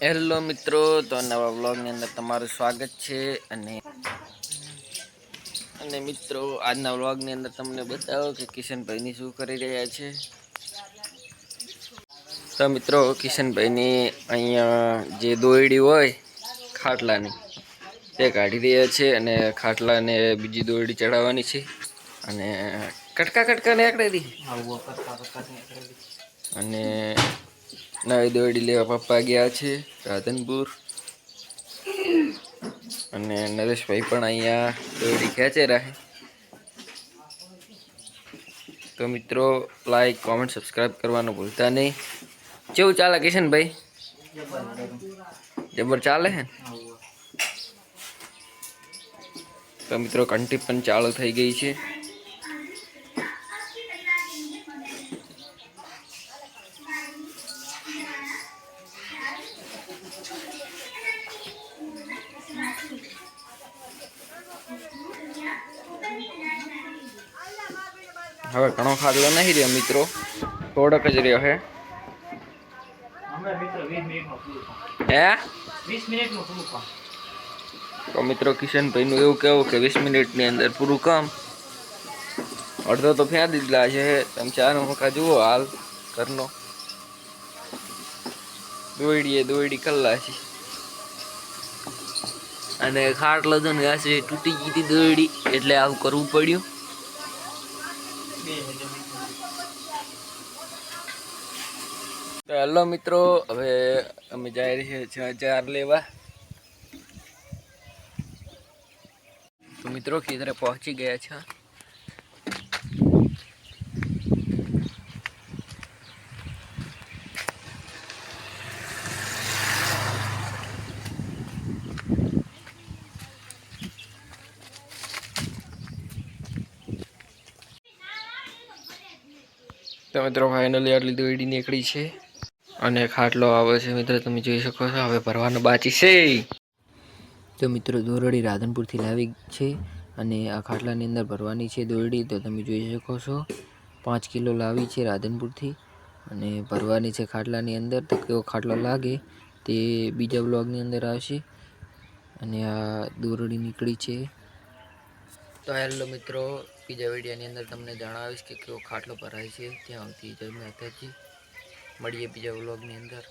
Hello મિત્રો, તો નવા વ્લોગની અંદર તમારું સ્વાગત છે. અને મિત્રો આજના વ્લોગની અંદર તમને બતાવો કે કિશનભાઈની શું કરી રહ્યા છે. તો મિત્રો કિશનભાઈની અહીંયા જે દોયડી હોય ખાટલાની તે કાઢી રહ્યા છે અને ખાટલાને બીજી દોયડી ચડાવવાની છે. અને કટકા કટકા નીકળેલી અને નવી દોયડી લેવા પપ્પા ગયા છે રાધનપુર. અને નરેશભાઈ પણ અહીંયા દોયડી ખેંચે રહે. તો મિત્રો લાઈક કોમેન્ટ સબસ્ક્રાઈબ કરવાનું ભૂલતા નહીં. કેવું ચાલે કિશનભાઈ? જબર ચાલે હે. તો મિત્રો કંટી પણ ચાલુ થઈ ગઈ છે. હવે ઘણો ખાટલો નહીં રહ્યો મિત્રો, થોડોક જ રહ્યો હે. તો મિત્રો કિશનભાઈનું એવું કહેવું કે 20 મિનિટની અંદર પૂરું કામ. અડધો તો ફેંકી દીધેલા છે. તમે ચાર મકા જુઓ હાલ ઘરનો. દોયડી કલ્લા છે અને ખાટલો તો ને તૂટી ગઈ હતી દોયડી, એટલે આવું કરવું પડ્યું. તો હેલો મિત્રો, હવે અમે જઈ રહ્યા છીએ ચાર લેવા. તો મિત્રો કિધરે પહોંચી ગયા છે. તો મિત્રો ફાઇનલી આટલી દોયડી નીકળી છે અને ખાટલો આવે છે. મિત્રો તમે જોઈ શકો છો, હવે ભરવાનો બાકી છે. તો મિત્રો દોરડી રાધનપુરથી લાવી છે અને આ ખાટલાની અંદર ભરવાની છે દોરડી. તો તમે જોઈ શકો છો 5 કિલો લાવી છે રાધનપુરથી અને ભરવાની છે ખાટલાની અંદર. તો કેવો ખાટલો લાગે તે બીજા બ્લોગની અંદર આવશે. અને આ દોરડી નીકળી છે. તો હેલો મિત્રો, બીજા વિડીયોની અંદર તમને જણાવીશ કે કેવો ખાટલો ભરાય છે. ત્યાં સુધી જય માતાજી, મળીએ બીજા વ્લોગની અંદર.